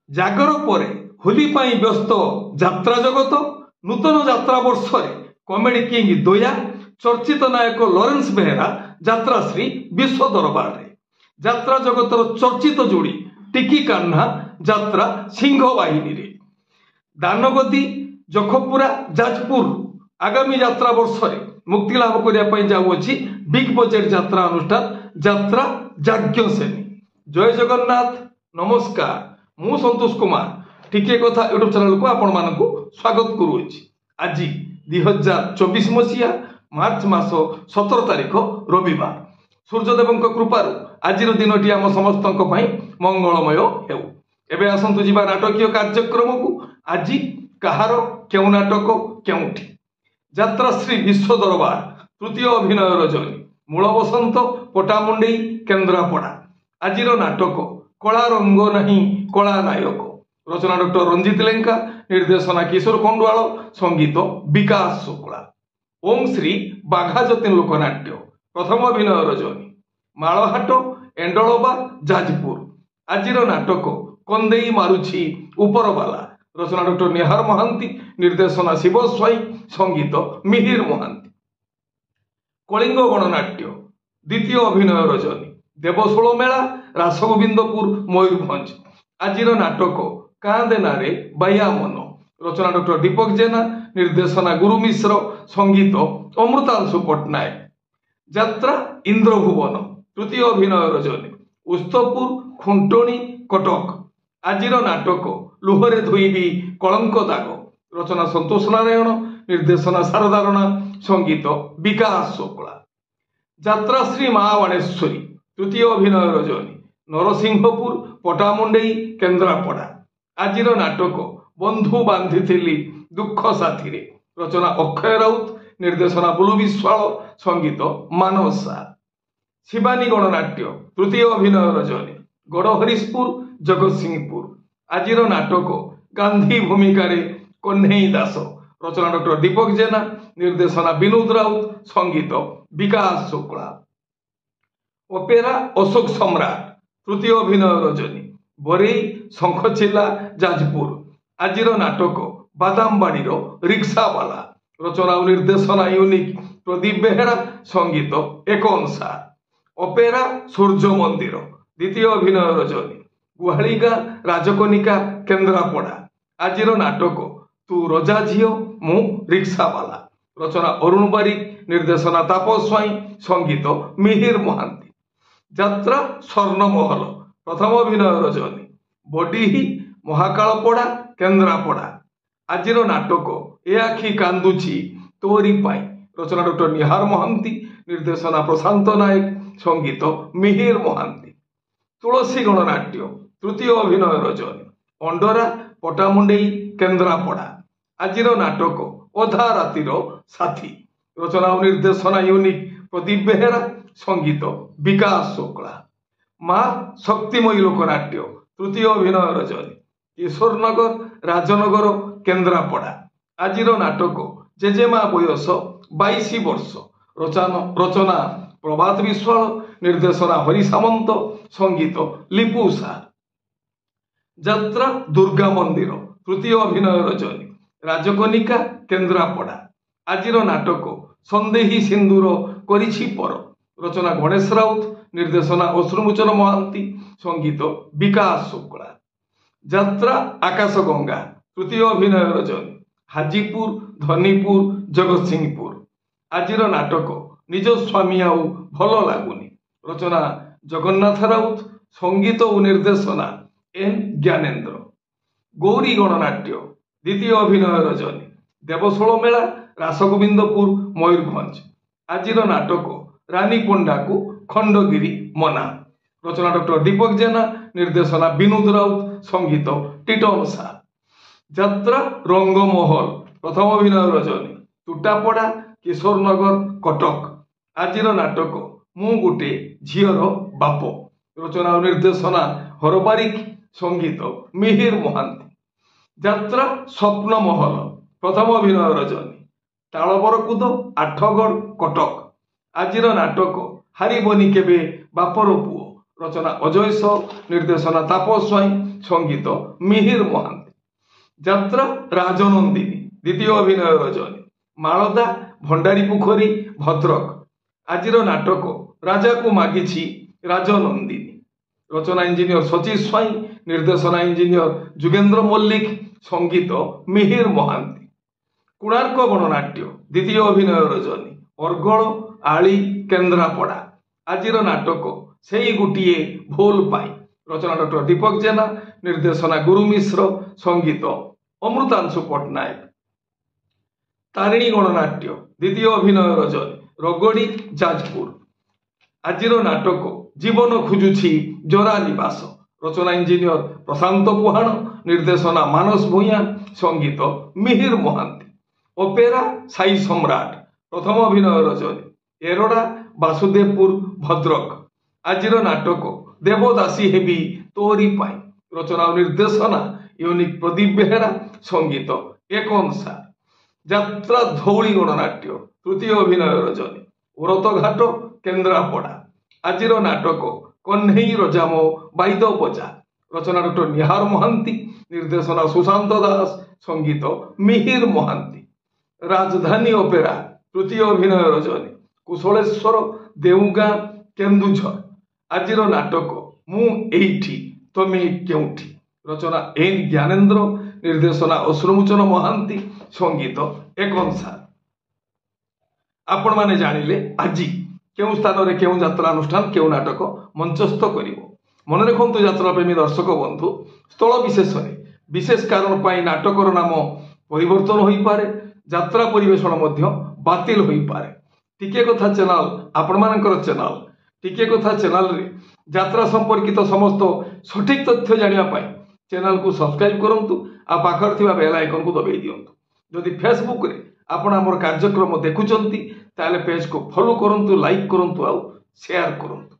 ଜାଗର ପରେ ହୋଲି ପାଇଁ ବ୍ୟସ୍ତ ଯାତ୍ରା ଜଗତ। ନୂତନ ଯାତ୍ରା ବର୍ଷରେ କମେଡି କିଙ୍ଗ ଦୋୟା, ଚର୍ଚ୍ଚିତ ନାୟକ ଲରେନ୍ସ ବେହେରା ଯାତ୍ରାଶ୍ରୀ ବିଶ୍ୱ ଦରବାରରେ। ଯାତ୍ରା ଜଗତର ଚର୍ଚ୍ଚିତ ଯୋଡ଼ି ଟିକି କାହ୍ନା ଯାତ୍ରା ସିଂହ ବାହିନୀରେ। ଦାନଗଦି ଜଖପୁରା ଯାଜପୁର ଆଗାମୀ ଯାତ୍ରା ବର୍ଷରେ ମୁକ୍ତି ଲାଭ କରିବା ପାଇଁ ଯାଉଅଛି ବିଗ ବଜେଟ ଯାତ୍ରା ଅନୁଷ୍ଠାନ ଯାତ୍ରା ଯାଜ୍ଞସେନୀ। ଜୟ ଜଗନ୍ନାଥ, ନମସ୍କାର। ମୁଁ ସନ୍ତୋଷ କୁମାର ଟିକିଏ କଥା ୟୁଟ୍ୟୁବ ଚ୍ୟାନେଲକୁ ଆପଣମାନଙ୍କୁ ସ୍ୱାଗତ କରୁଅଛି। ଆଜି 2024 ମସିହା ମାର୍ଚ୍ଚ ମାସ 17 ତାରିଖ ରବିବାର। ସୂର୍ଯ୍ୟଦେବଙ୍କ କୃପାରୁ ଆଜିର ଦିନଟି ଆମ ସମସ୍ତଙ୍କ ପାଇଁ ମଙ୍ଗଳମୟ ହେଉ। ଏବେ ଆସନ୍ତୁ ଯିବା ନାଟକୀୟ କାର୍ଯ୍ୟକ୍ରମକୁ। ଆଜି କାହାର କେଉଁ ନାଟକ କେଉଁଠି? ଯାତ୍ରାଶ୍ରୀ ବିଶ୍ୱ ଦରବାର ତୃତୀୟ ଅଭିନୟ ରଜନୀ। ମୂଳ ବସନ୍ତ ପଟାମୁଣ୍ଡେଇ କେନ୍ଦ୍ରାପଡ଼ା। ଆଜିର ନାଟକ କଳା ରଙ୍ଗ ନାହିଁ କଳା ନାୟକ। ରଚନା ଡକ୍ଟର ରଞ୍ଜିତ ଲେଙ୍କା, ନିର୍ଦ୍ଦେଶନା କିଶୋର ଖଣ୍ଡୁଆଳ, ସଙ୍ଗୀତ ବିକାଶ ଶୁକ୍ଳା। ଓಂ ଶ୍ରୀ ବାଘା ଯତୀନ ଲୋକନାଟ୍ୟ ପ୍ରଥମ ଅଭିନୟ ରଜନୀ। ମାଳହାଟ ଏଣ୍ଡଳବା ଯାଜପୁର। ଆଜିର ନାଟକ କନ୍ଦେଇ ମାରୁଛି ଉପରବାଲା। ରଚନା ଡକ୍ଟର ନିହାର ମହାନ୍ତି, ନିର୍ଦ୍ଦେଶନା ଶିବ ସ୍ୱାଇଁ, ସଙ୍ଗୀତ ମିହିର ମହାନ୍ତି। କଳିଙ୍ଗ ଗଣନାଟ୍ୟ ଦ୍ୱିତୀୟ ଅଭିନୟ ରଜନୀ। ଦେବଷୋଳ ମେଳା ରାସଗୋବିନ୍ଦପୁର ମୟୂରଭଞ୍ଜ। ଆଜିର ନାଟକ କାନ୍ଦେନାରେ ବାୟା ମନ। ରଚନା ଡକ୍ଟର ଦୀପକ ଜେନା, ନିର୍ଦ୍ଦେଶନା ଗୁରୁ ମିଶ୍ର, ସଙ୍ଗୀତ ଅମୃତାଂଶୁ ପଟ୍ଟନାୟକ। ଯାତ୍ରା ଇନ୍ଦ୍ରଭୁବନ ତୃତୀୟ ଅଭିନୟ ରଜନୀ। ଉସ୍ତପୁର ଖୁଣ୍ଟଣୀ କଟକ। ଆଜିର ନାଟକ ଲୁହରେ ଧୋଇବି କଳଙ୍କ ଦାଗ। ରଚନା ସନ୍ତୋଷ ନାରାୟଣ, ନିର୍ଦ୍ଦେଶନା ଶାରଦା ରଣା, ସଙ୍ଗୀତ ବିକାଶ ଶୁକ୍ଳା। ଯାତ୍ରାଶ୍ରୀ ମା ବାଣେଶ୍ୱରୀ ତୃତୀୟ ଅଭିନୟ ରଜନୀ। ନରସିଂହପୁର ପଟାମୁଣ୍ଡେଇ କେନ୍ଦ୍ରାପଡ଼ା। ଆଜିର ନାଟକ ବନ୍ଧୁ ବାନ୍ଧିଥିଲି ଦୁଃଖ ସାଥିରେ। ରଚନା ଅକ୍ଷୟ ରାଉତ, ନିର୍ଦ୍ଦେଶନା ବୁଲୁ ବିଶ୍ୱାଳ, ସଙ୍ଗୀତ ମାନସା। ଶିବାନୀ ଗଣନାଟ୍ୟ ତୃତୀୟ ଅଭିନୟ ରଜନୀ। ଗଡ଼ହରିଶପୁର ଜଗତସିଂହପୁର। ଆଜିର ନାଟକ ଗାନ୍ଧୀ ଭୂମିକାରେ କହ୍ନେଇ ଦାସ। ରଚନା ଡକ୍ଟର ଦୀପକ ଜେନା, ନିର୍ଦ୍ଦେଶନା ବିନୋଦ ରାଉତ, ସଙ୍ଗୀତ ବିକାଶ ଶୁକ୍ଳା। ଅପେରା ଅଶୋକ ସମ୍ରାଟ ତୃତୀୟ ଅଭିନୟ ରଜନୀ। ବରେଇ ଶଙ୍ଖଚିଲା ଯାଜପୁର। ଆଜିର ନାଟକ ବାଦାମବାଡ଼ିର ରିକ୍ସାବାଲା। ରଚନା ଓ ନିର୍ଦ୍ଦେଶନା ୟୁନିକ୍ ପ୍ରଦୀପ ବେହେରା, ସଙ୍ଗୀତ ଏକ ଅନୁସାର। ଅପେରା ସୂର୍ଯ୍ୟ ମନ୍ଦିର ଦ୍ୱିତୀୟ ଅଭିନୟ ରଜନୀ। ଗୁହାଳିଗାଁ ରାଜକନିକା କେନ୍ଦ୍ରାପଡ଼ା। ଆଜିର ନାଟକ ତୁ ରଜା ଝିଅ ମୁଁ ରିକ୍ସାବାଲା। ରଚନା ଅରୁଣ ବାରିକ, ନିର୍ଦ୍ଦେଶନା ତାପସ ସ୍ୱାଇଁ, ସଙ୍ଗୀତ ମିହିର ମହାନ୍ତି। ଯାତ୍ରା ସ୍ୱର୍ଣ୍ଣମହଲ ପ୍ରଥମ ଅଭିନୟ ରଜନୀ। ବଡ଼ିହି ମହାକାଳପଡ଼ା କେନ୍ଦ୍ରାପଡ଼ା। ଆଜିର ନାଟକ ଏ ଆଖି କାନ୍ଦୁଛି ତୋରି ପାଇଁ। ରଚନା ଡକ୍ଟର ନିହାର ମହାନ୍ତି, ନିର୍ଦ୍ଦେଶନା ପ୍ରଶାନ୍ତ ନାୟକ, ସଙ୍ଗୀତ ମିହିର ମହାନ୍ତି। ତୁଳସୀ ଗଣନାଟ୍ୟ ତୃତୀୟ ଅଭିନୟ ରଜନୀ। ଅଣ୍ଡରା ପଟାମୁଣ୍ଡେଇ କେନ୍ଦ୍ରାପଡ଼ା। ଆଜିର ନାଟକ ଅଧା ରାତିର ସାଥୀ। ରଚନା ଓ ନିର୍ଦ୍ଦେଶନା ୟୁନିକ୍ ପ୍ରଦୀପ ବେହେରା, ସଙ୍ଗୀତ ବିକାଶ ଶୁକ୍ଳା। ମା ଶକ୍ତିମୟୀ ଲୋକନାଟ୍ୟ ତୃତୀୟ ଅଭିନୟ ରଜନୀ। କିଶୋରନଗର ରାଜନଗର କେନ୍ଦ୍ରାପଡ଼ା। ଆଜିର ନାଟକ ଜେଜେମା ବୟସ 22 ବର୍ଷ। ରଚନା ପ୍ରଭାତ ବିଶ୍ୱାଳ, ନିର୍ଦ୍ଦେଶନା ହରି ସାମନ୍ତ, ସଙ୍ଗୀତ ଲିପୁ ସା। ଯାତ୍ରା ଦୁର୍ଗା ମନ୍ଦିର ତୃତୀୟ ଅଭିନୟ ରଜନୀ। ରାଜକନିକା କେନ୍ଦ୍ରାପଡ଼ା। ଆଜିର ନାଟକ ସନ୍ଦେହୀ ସିନ୍ଦୁର କରିଛି ପର। ରଚନା ଗଣେଶ ରାଉତ, ନିର୍ଦ୍ଦେଶନା ଅଶ୍ରୁମୋଚନ ମହାନ୍ତି, ସଙ୍ଗୀତ ବିକାଶ ଶୁକ୍ଳା। ଯାତ୍ରା ଆକାଶଗଙ୍ଗା ତୃତୀୟ ଅଭିନୟ ରଜନୀ। ହାଜିପୁର ଧନୀପୁର ଜଗତସିଂହପୁର। ଆଜିର ନାଟକ ନିଜ ସ୍ୱାମୀ ଆଉ ଭଲ ଲାଗୁନି। ରଚନା ଜଗନ୍ନାଥ ରାଉତ, ସଙ୍ଗୀତ ଓ ନିର୍ଦ୍ଦେଶନା ଏନ୍ ଜ୍ଞାନେନ୍ଦ୍ର। ଗୌରୀ ଗଣନାଟ୍ୟ ଦ୍ୱିତୀୟ ଅଭିନୟ ରଜନୀ। ଦେବଷୋଳ ମେଳା ରାସଗୋବିନ୍ଦପୁର ମୟୂରଭଞ୍ଜ। ଆଜିର ନାଟକ ରାନୀ ପଣ୍ଡାକୁ ଖଣ୍ଡଗିରି ମନା। ରଚନା ଡକ୍ଟର ଦୀପକ ଜେନା, ନିର୍ଦ୍ଦେଶନା ବିନୋଦ ରାଉତ, ସଙ୍ଗୀତ ଟିଟନ ସା। ଯାତ୍ରା ରଙ୍ଗମହଲ ପ୍ରଥମ ଅଭିନୟ ରଜନୀ। ତୁଟାପଡ଼ା କିଶୋରନଗର କଟକ। ଆଜିର ନାଟକ ମୁଁ ଗୋଟେ ଝିଅର ବାପ। ରଚନା ଓ ନିର୍ଦ୍ଦେଶନା ହରବାରିକ, ସଙ୍ଗୀତ ମିହିର ମହାନ୍ତି। ଯାତ୍ରା ସ୍ୱପ୍ନମହଲ ପ୍ରଥମ ଅଭିନୟ ରଜନୀ। ତାଳବରକୁଦ ଆଠଗଡ଼ କଟକ। ଆଜିର ନାଟକ ହାରିବନି କେବେ ବାପର ପୁଅ। রচনা অজয় স, নির্দেশনা তাপস স্বাଇଁ, সঙ্গীত মিহির মহান্তি। যাত্রা রাজনন্দিনী, দ্বিতীয় অভিনয় রজনী, মাଳଦା ଭଣ୍ଡାରୀ ପୋଖରୀ ଭଦ୍ରକ। ଆଜିର ନାଟକ ରାଜାକୁ ମାଗିଛି ରାଜନନ୍ଦିନୀ। ରଚନା ଇଞ୍ଜିନିୟର ସଚିଶ ସ୍ୱାଇଁ, ନିର୍ଦ୍ଦେଶନା ଇଞ୍ଜିନିୟର ଯୁଗେନ୍ଦ୍ର ମଲ୍ଲିକ, ସଙ୍ଗୀତ ମିହିର ମହାନ୍ତି। କୋଣାର୍କ ଗଣନାଟ୍ୟ, ଦ୍ୱିତୀୟ ଅଭିନୟ ରଜନୀ, ଅର୍ଗଳ ଆଳି କେନ୍ଦ୍ରାପଡ଼ା। ଆଜିର ନାଟକ ସେଇ ଗୋଟିଏ ଭୁଲ ପାଇଁ। ରଚନା ଡକ୍ଟର ଦୀପକ ଜେନା, ନିର୍ଦ୍ଦେଶନା ଗୁରୁ ମିଶ୍ର, ସଙ୍ଗୀତ ଅମୃତାଂଶୁ ପଟ୍ଟନାୟକ। ତାରିଣୀ ଗଣନାଟ୍ୟ, ଦ୍ୱିତୀୟ ଅଭିନୟ ରଜନୀ, ରଗଡ଼ି ଯାଜପୁର। ଆଜିର ନାଟକ ଜୀବନ ଖୋଜୁଛି ଜରା ନିବାସ। ରଚନା ଇଞ୍ଜିନିୟର ପ୍ରଶାନ୍ତ ପୁହାଣ, ନିର୍ଦ୍ଦେଶନା ମାନସ ଭୂୟାଁ, ସଙ୍ଗୀତ ମିହିର ମହାନ୍ତି। ଅପେରା ସାଇ ସମ୍ରାଟ, ପ୍ରଥମ ଅଭିନୟ ରଜନୀ, ଏରଡ଼ା ବାସୁଦେବପୁର ଭଦ୍ରକ। ଆଜିର ନାଟକ ଦେବଦାସୀ ହେବି ତୋରି ପାଇଁ। ରଚନା ଓ ନିର୍ଦ୍ଦେଶନା ୟୁନିକ୍ ପ୍ରଦୀପ ବେହେରା, ସଙ୍ଗୀତ ଏକ ଅନୁସାର। ଯାତ୍ରା ଧଉଳି ଗଣନାଟ୍ୟ, ତୃତୀୟ ଅଭିନୟ ରଜନୀ, ଓରତଘାଟ କେନ୍ଦ୍ରାପଡ଼ା। ଆଜିର ନାଟକ କହ୍ନେଇ ରଜାମ ବାଇଦ ବଜା। ରଚନା ଡକ୍ଟର ନିହାର ମହାନ୍ତି, ନିର୍ଦ୍ଦେଶନା ସୁଶାନ୍ତ ଦାସ, ସଙ୍ଗୀତ ମିହିର ମହାନ୍ତି। ରାଜଧାନୀ ଅପେରା, ତୃତୀୟ ଅଭିନୟ ରଜନୀ, କୁଶଳେଶ୍ୱର ଦେଉଗାଁ କେନ୍ଦୁଝର। ଆଜିର ନାଟକ ମୁଁ ଏଇଠି ତମେ କେଉଁଠି। ରଚନା ଏନ୍ ଜ୍ଞାନେନ୍ଦ୍ର, ନିର୍ଦ୍ଦେଶନା ଅଶ୍ରୁମୋଚନ ମହାନ୍ତି, ସଙ୍ଗୀତ ଏକ ଅନୁସାର। ଆପଣମାନେ ଜାଣିଲେ ଆଜି କେଉଁ ସ୍ଥାନରେ କେଉଁ ଯାତ୍ରା ଅନୁଷ୍ଠାନ କେଉଁ ନାଟକ ମଞ୍ଚସ୍ଥ କରିବ। ମନେ ରଖନ୍ତୁ ଯାତ୍ରା ପ୍ରେମୀ ଦର୍ଶକ ବନ୍ଧୁ, ସ୍ଥଳ ବିଶେଷରେ ବିଶେଷ କାରଣ ପାଇଁ ନାଟକର ନାମ ପରିବର୍ତ୍ତନ ହୋଇପାରେ, ଯାତ୍ରା ପରିବେଷଣ ମଧ୍ୟ ବାତିଲ ହୋଇପାରେ। ଟିକେ କଥା ଚ୍ୟାନେଲ ଆପଣମାନଙ୍କର ଚ୍ୟାନେଲ। ଟିକେ କଥା ଚ୍ୟାନେଲରେ ଯାତ୍ରା ସମ୍ପର୍କିତ ସମସ୍ତ ସଠିକ ତଥ୍ୟ ଜାଣିବା ପାଇଁ ଚ୍ୟାନେଲକୁ ସବସ୍କ୍ରାଇବ କରନ୍ତୁ ଆଉ ପାଖରେ ଥିବା ବେଲ୍ ଆଇକନକୁ ଦବାଇ ଦିଅନ୍ତୁ। ଯଦି ଫେସବୁକରେ ଆପଣ ଆମର କାର୍ଯ୍ୟକ୍ରମ ଦେଖୁଛନ୍ତି ତାହେଲେ ପେଜକୁ ଫଲୋ କରନ୍ତୁ, ଲାଇକ୍ କରନ୍ତୁ ଆଉ ସେୟାର କରନ୍ତୁ।